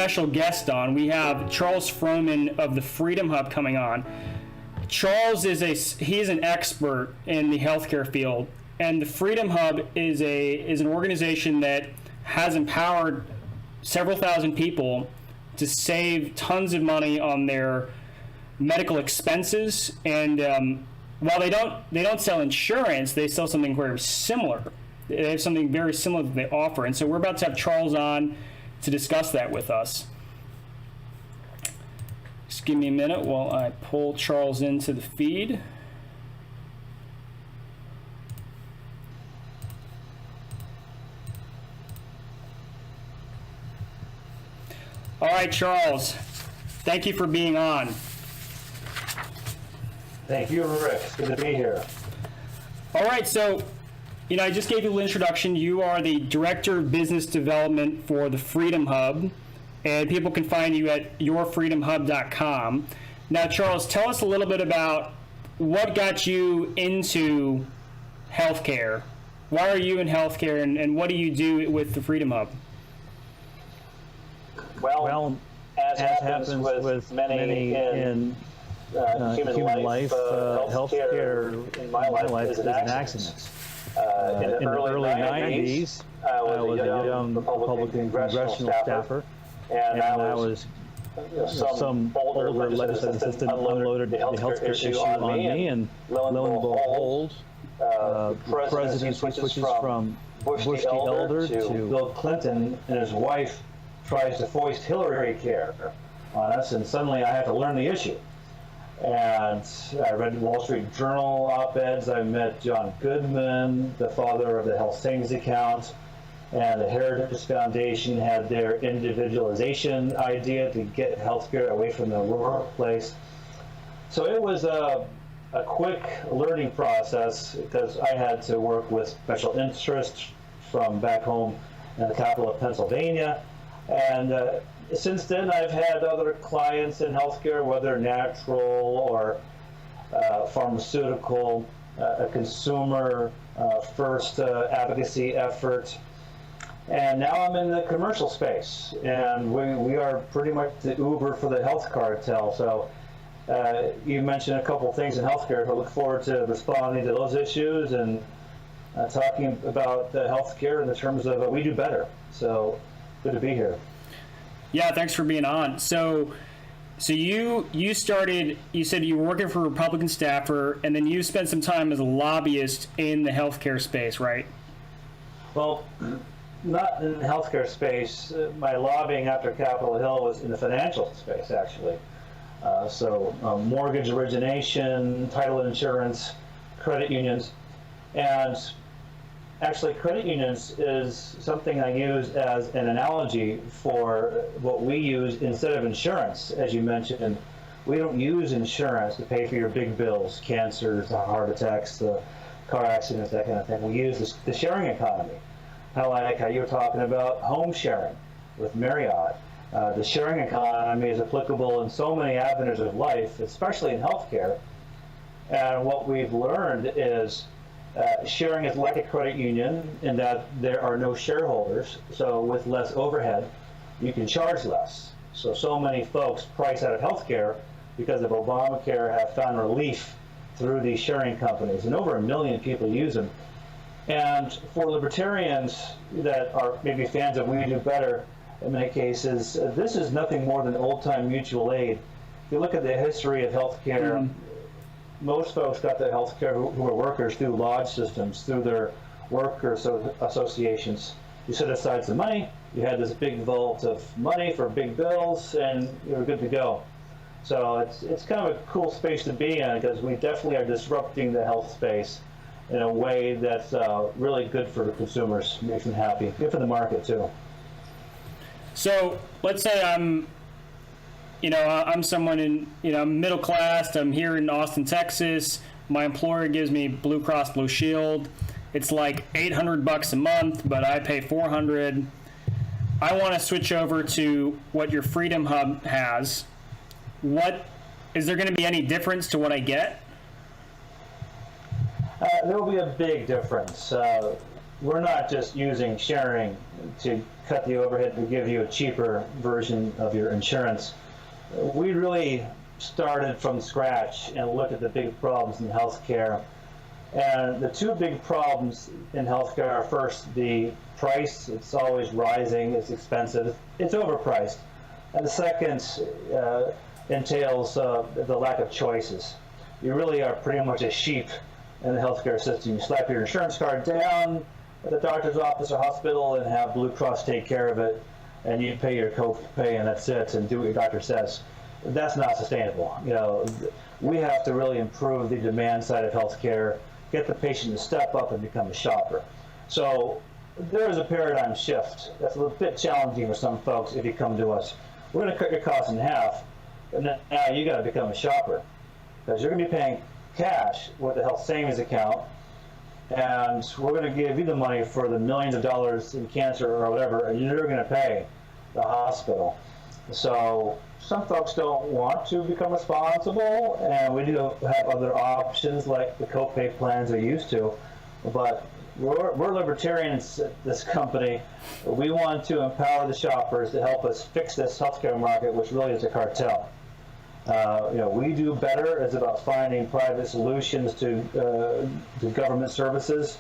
special guest on. We have Charles Frohman of the Freedom Hub coming on. Charles is an expert in the healthcare field, and the Freedom Hub is an organization that has empowered several thousand people to save tons of money on their medical expenses. And while they don't sell insurance, they sell something very similar. They have something very similar that they offer. And so we're about to have Charles on to discuss that with us. Just give me a minute while I pull Charles into the feed. All right, Charles, thank you for being on. Thank you, Rick. It's good to be here. All right, so, I just gave you a little introduction. You are the Director of Business Development for the Freedom Hub, and people can find you at yourfreedomhub.com. Now, Charles, tell us a little bit about what got you into healthcare. Why are you in healthcare, and what do you do with the Freedom Hub? Well, as happens with many in human life, healthcare in my life is an accident. In the early 90s, I was a young Republican congressional staffer, and I was some older legislative assistant unloaded the healthcare issue on me, and lo and behold, the president switches from Bush the elder to Bill Clinton, and his wife tries to foist Hillary care on us, and suddenly I have to learn the issue. And I read Wall Street Journal op-eds. I met John Goodman, the father of the health savings account, and the Heritage Foundation had their individualization idea to get healthcare away from the workplace. So it was a quick learning process because I had to work with special interests from back home in the capital of Pennsylvania. And since then, I've had other clients in healthcare, whether natural or pharmaceutical, a consumer first advocacy effort. And now I'm in the commercial space, and we are pretty much the Uber for the health cartel. So you mentioned a couple things in healthcare. I look forward to responding to those issues and talking about the healthcare in the terms of we do better. So good to be here. Yeah, thanks for being on. So you started, you said you were working for a Republican staffer, and then you spent some time as a lobbyist in the healthcare space, right? Well, not in the healthcare space. My lobbying after Capitol Hill was in the financial space, actually. Mortgage origination, title insurance, credit unions, and actually, credit unions is something I use as an analogy for what we use instead of insurance. As you mentioned, we don't use insurance to pay for your big bills, cancers, the heart attacks, the car accidents, that kind of thing. We use the sharing economy. How you were talking about home sharing with Marriott. The sharing economy is applicable in so many avenues of life, especially in healthcare. And what we've learned is sharing is like a credit union in that there are no shareholders, so with less overhead, you can charge less. So many folks priced out of healthcare because of Obamacare have found relief through these sharing companies, and over 1 million people use them. And for libertarians that are maybe fans of We Do Better, in many cases, this is nothing more than old-time mutual aid. If you look at the history of healthcare, most folks got their health care who are workers through lodge systems, through their workers associations. You set aside some money, you had this big vault of money for big bills, and you were good to go. So it's kind of a cool space to be in because we definitely are disrupting the health space in a way that's really good for the consumers, makes them happy, good for the market too. So let's say I'm someone in, I'm middle class. I'm here in Austin, Texas. My employer gives me Blue Cross Blue Shield. It's like $800 a month, but I pay $400. I want to switch over to what your Freedom Hub has. Is there going to be any difference to what I get? There will be a big difference. we're not just using sharing to cut the overhead to give you a cheaper version of your insurance. We really started from scratch and looked at the big problems in healthcare. And the two big problems in healthcare are first the price. It's always rising, it's expensive, it's overpriced. And the second entails the lack of choices. You really are pretty much a sheep in the healthcare system. You slap your insurance card down at the doctor's office or hospital and have Blue Cross take care of it, and you pay your copay and that's it, and do what your doctor says. That's not sustainable. You know, we have to really improve the demand side of healthcare, get the patient to step up and become a shopper. So there is a paradigm shift that's a little bit challenging for some folks if you come to us. We're going to cut your costs in half, and now you got to become a shopper, because you're going to be paying cash with a health savings account, and we're going to give you the money for the millions of dollars in cancer or whatever, and you're going to pay the hospital. So some folks don't want to become responsible, and we do have other options like the copay plans are used to, but we're libertarians at this company. We want to empower the shoppers to help us fix this healthcare market, which really is a cartel. You know, we do better. It's about finding private solutions to government services,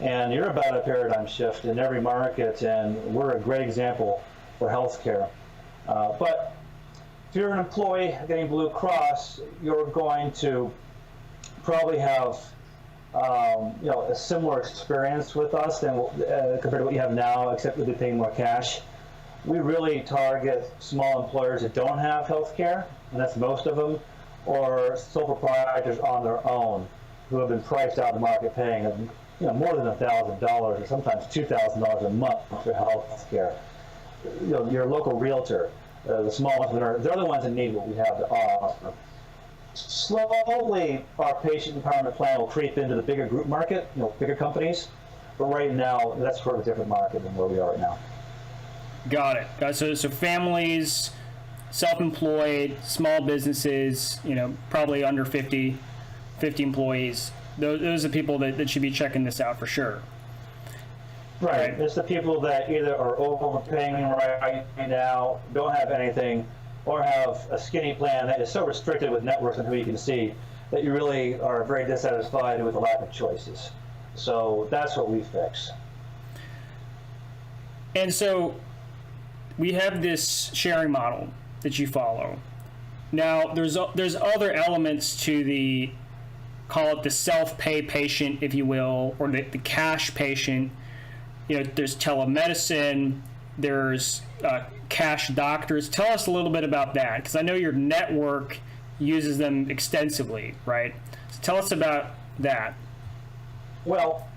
and you're about a paradigm shift in every market, and we're a great example for healthcare. But if you're an employee getting Blue Cross, you're going to probably have you know, a similar experience with us than compared to what you have now, except you'll be paying more cash. We really target small employers that don't have health care, and that's most of them, or sole proprietors on their own who have been priced out of the market paying more than $1,000 or sometimes $2,000 a month for health care. You know, your local realtor, the small ones, they're the ones that need what we have to offer. Slowly, our patient empowerment plan will creep into the bigger group market, bigger companies, but right now, that's sort of a different market than where we are right now. Got it. So families, self-employed, small businesses, probably under 50 employees. Those are the people that should be checking this out for sure. Right. It's the people that either are overpaying right now, don't have anything, or have a skinny plan that is so restricted with networks and who you can see that you really are very dissatisfied with the lack of choices. So that's what we fix. And so we have this sharing model that you follow. Now, there's other elements to the, call it the self-pay patient, if you will, or the cash patient. There's telemedicine, there's cash doctors. Tell us a little bit about that, because I know your network uses them extensively, right? So tell us about that. Well,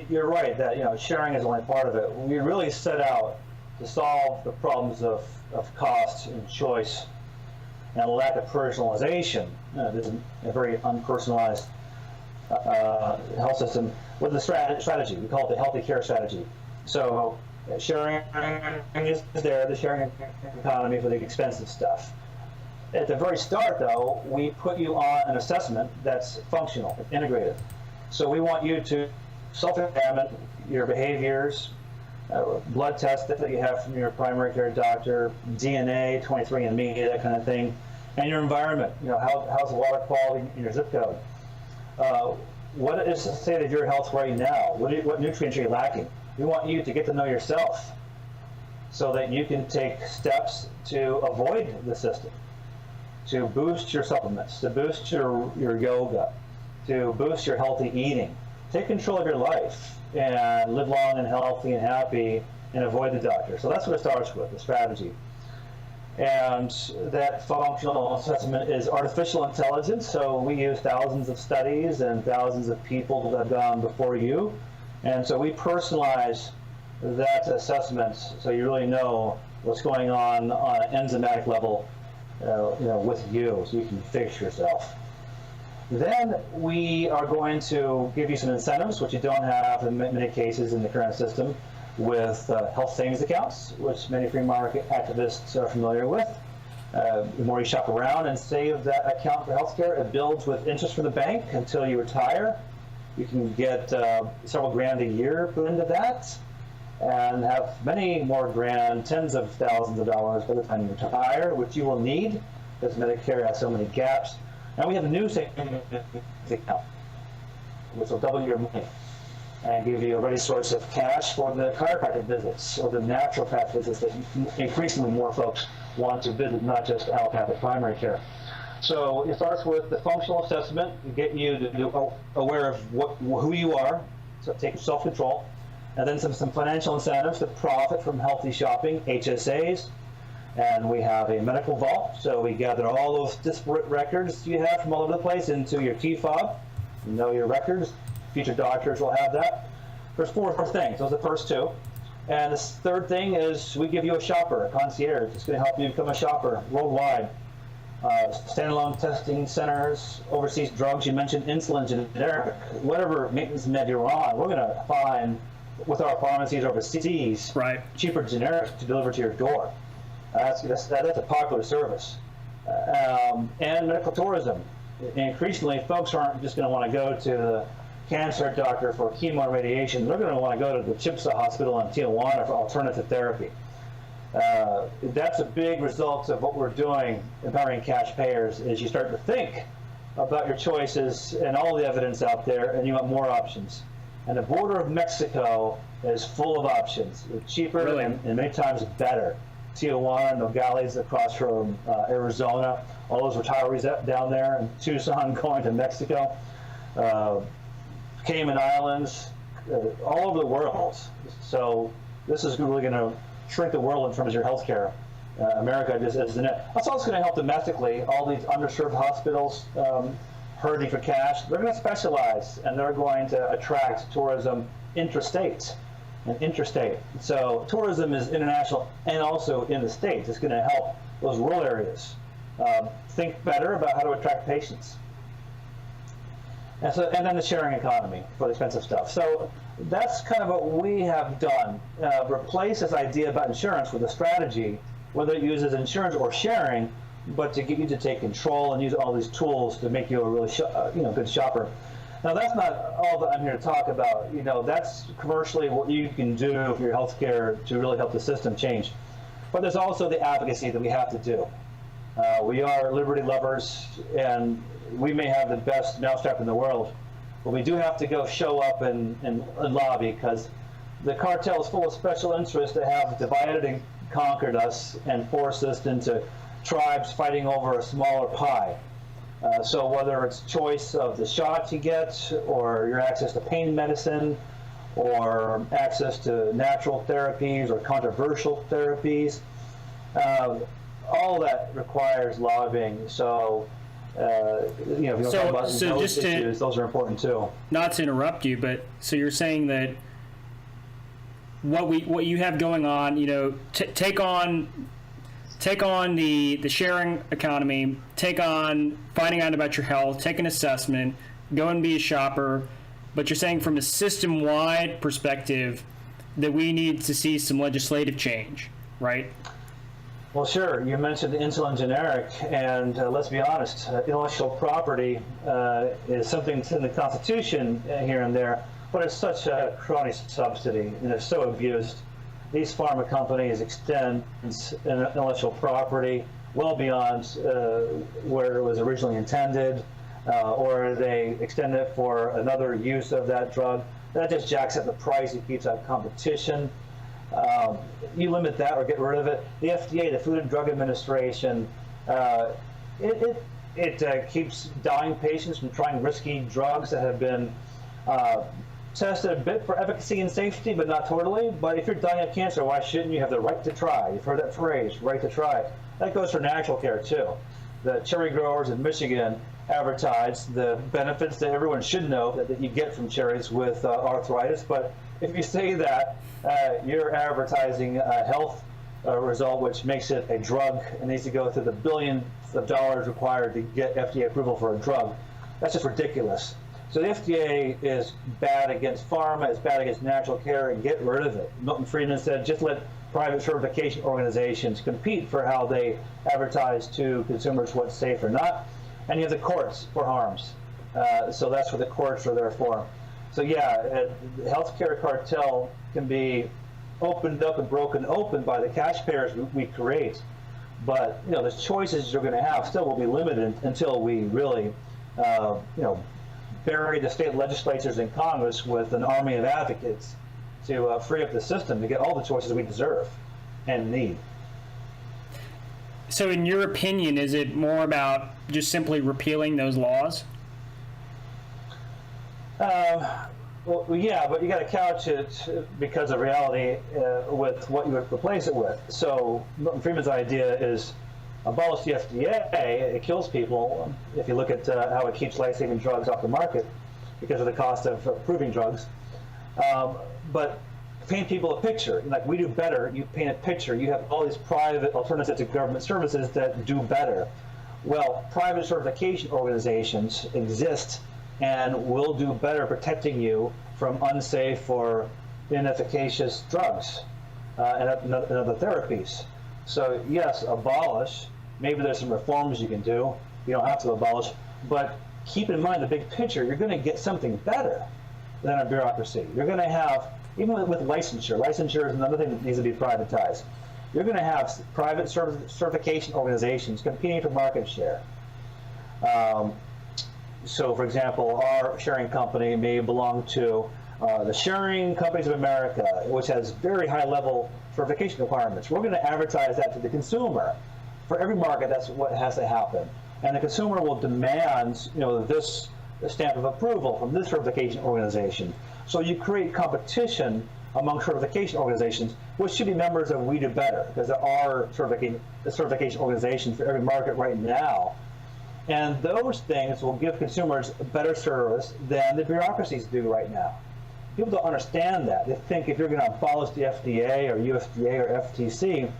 you're right that sharing is only part of it. We really set out to solve the problems of cost and choice and lack of personalization. This is a very unpersonalized health system with the strategy. We call it the healthy care strategy. So sharing is there, the sharing economy for the expensive stuff. At the very start, though, we put you on an assessment that's functional, integrated. So we want you to self-examine your behaviors, blood tests that you have from your primary care doctor, DNA, 23andMe, that kind of thing, and your environment. How's the water quality in your zip code? What is the state of your health right now? What nutrients are you lacking? We want you to get to know yourself so that you can take steps to avoid the system, to boost your supplements, to boost your yoga, to boost your healthy eating. Take control of your life and live long and healthy and happy and avoid the doctor. So that's what it starts with, the strategy. And that functional assessment is artificial intelligence, so we use thousands of studies and thousands of people that have gone before you. And so we personalize that assessment so you really know what's going on an enzymatic level with you, so you can fix yourself. Then we are going to give you some incentives, which you don't have in many cases in the current system, with health savings accounts, which many free market activists are familiar with. The more you shop around and save that account for healthcare, it builds with interest from the bank until you retire. You can get several grand a year put into that, and have many more grand, tens of thousands of dollars by the time you retire, which you will need because Medicare has so many gaps. And we have a new savings account, which will double your money and give you a ready source of cash for the chiropractic visits or the naturopath visits that increasingly more folks want to visit, not just allopathic primary care. So it starts with the functional assessment, get you to be aware of who you are, so take self-control, and then some financial incentives to profit from healthy shopping, HSAs, and we have a medical vault, so we gather all those disparate records you have from all over the place into your key fob. You know your records. Future doctors will have that. There's four things. Those are the first two. And the third thing is we give you a shopper, a concierge. It's going to help you become a shopper worldwide. Standalone testing centers, overseas drugs. You mentioned insulin, generic, whatever maintenance med you're on. We're going to find with our pharmacies overseas cheaper generics to deliver to your door. That's a popular service. And medical tourism. Increasingly, folks aren't just going to want to go to the cancer doctor for chemo and radiation. They're going to want to go to the Chipsa Hospital in Tijuana for alternative therapy. That's a big result of what we're doing, empowering cash payers, is you start to think about your choices and all the evidence out there, and you want more options. And the border of Mexico is full of options. It's cheaper and many times better. Tijuana, Nogales across from Arizona, all those retirees down there, and Tucson going to Mexico, Cayman Islands, all over the world. So this is really going to shrink the world in terms of your health care. America just isn't it. That's also going to help domestically. All these underserved hospitals hurting for cash, they're going to specialize, and they're going to attract tourism intrastate and interstate. So tourism is international and also in the States. It's going to help those rural areas think better about how to attract patients. And then the sharing economy for the expensive stuff. So that's kind of what we have done. Replace this idea about insurance with a strategy, whether it uses insurance or sharing, but to get you to take control and use all these tools to make you a really good shopper. Now that's not all that I'm here to talk about. That's commercially what you can do for your healthcare to really help the system change. But there's also the advocacy that we have to do. We are liberty lovers, and we may have the best mousetrap in the world, but we do have to go show up and lobby, because the cartel is full of special interests that have divided and conquered us and forced us into tribes fighting over a smaller pie. So whether it's choice of the shot you get, or your access to pain medicine, or access to natural therapies or controversial therapies, all that requires lobbying. So if you talk about those issues, those are important too. Not to interrupt you, but so you're saying that what you have going on, take on the sharing economy, take on finding out about your health, take an assessment, go and be a shopper. But you're saying from a system-wide perspective that we need to see some legislative change, right? Well, sure. You mentioned the insulin generic, and let's be honest, intellectual property is something that's in the Constitution here and there, but it's such a crony subsidy, and it's so abused. These pharma companies extend intellectual property well beyond where it was originally intended, or they extend it for another use of that drug. That just jacks up the price. It keeps out competition. You limit that or get rid of it. The FDA, the Food and Drug Administration, it keeps dying patients from trying risky drugs that have been tested a bit for efficacy and safety, but not totally. But if you're dying of cancer, why shouldn't you have the right to try? You've heard that phrase, right to try. That goes for natural care too. The cherry growers in Michigan advertise the benefits that everyone should know that you get from cherries with arthritis. But if you say that, you're advertising a health result which makes it a drug and needs to go through the billions of dollars required to get FDA approval for a drug. That's just ridiculous. So the FDA is bad against pharma, it's bad against natural care, and get rid of it. Milton Friedman said, just let private certification organizations compete for how they advertise to consumers what's safe or not. And you have the courts for harms. So that's what the courts are there for. So yeah, the healthcare cartel can be opened up and broken open by the cash payers we create. But the choices you're going to have still will be limited until we really, bury the state legislatures and Congress with an army of advocates to free up the system to get all the choices we deserve and need. So in your opinion, is it more about just simply repealing those laws? Well, yeah, but you got to couch it because of reality with what you would replace it with. So Milton Friedman's idea is abolish the FDA. It kills people if you look at how it keeps life-saving drugs off the market because of the cost of approving drugs. But paint people a picture. Like we do better, you paint a picture. You have all these private alternatives to government services that do better. Well, private certification organizations exist and will do better protecting you from unsafe or inefficacious drugs and other therapies. So yes, abolish. Maybe there's some reforms you can do. You don't have to abolish, but keep in mind the big picture. You're going to get something better than a bureaucracy. You're going to have, even with licensure. Licensure is another thing that needs to be privatized. You're going to have private certification organizations competing for market share. So, for example, our sharing company may belong to the Sharing Companies of America, which has very high-level certification requirements. We're going to advertise that to the consumer. For every market, that's what has to happen. And the consumer will demand, this stamp of approval from this certification organization. So you create competition among certification organizations, which should be members of We Do Better, because there are certification organizations for every market right now. And those things will give consumers a better service than the bureaucracies do right now. People don't understand that. They think if you're going to abolish the FDA or USDA or FTC,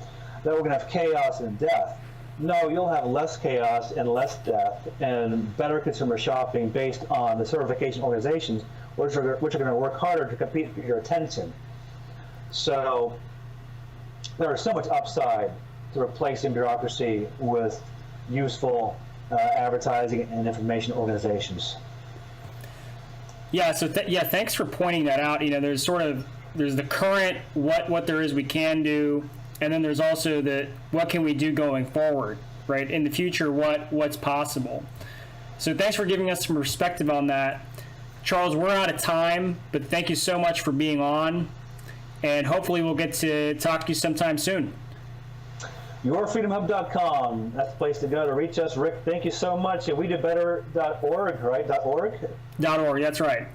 that we're going to have chaos and death. No, you'll have less chaos and less death and better consumer shopping based on the certification organizations, which are going to work harder to compete for your attention. So there is so much upside to replacing bureaucracy with useful advertising and information organizations. Yeah. So thanks for pointing that out. There's the current what there is we can do, and then there's also the what can we do going forward, right? In the future, what's possible. So thanks for giving us some perspective on that. Charles, we're out of time, but thank you so much for being on, and hopefully we'll get to talk to you sometime soon. YourFreedomHub.com. That's the place to go to reach us. Rick, thank you so much. And WeDoBetter.org, right? .org? .org, that's right.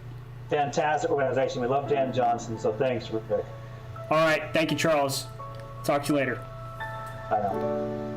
Fantastic organization. We love Dan Johnson, so thanks, Rick. All right. Thank you, Charles. Talk to you later. Bye now.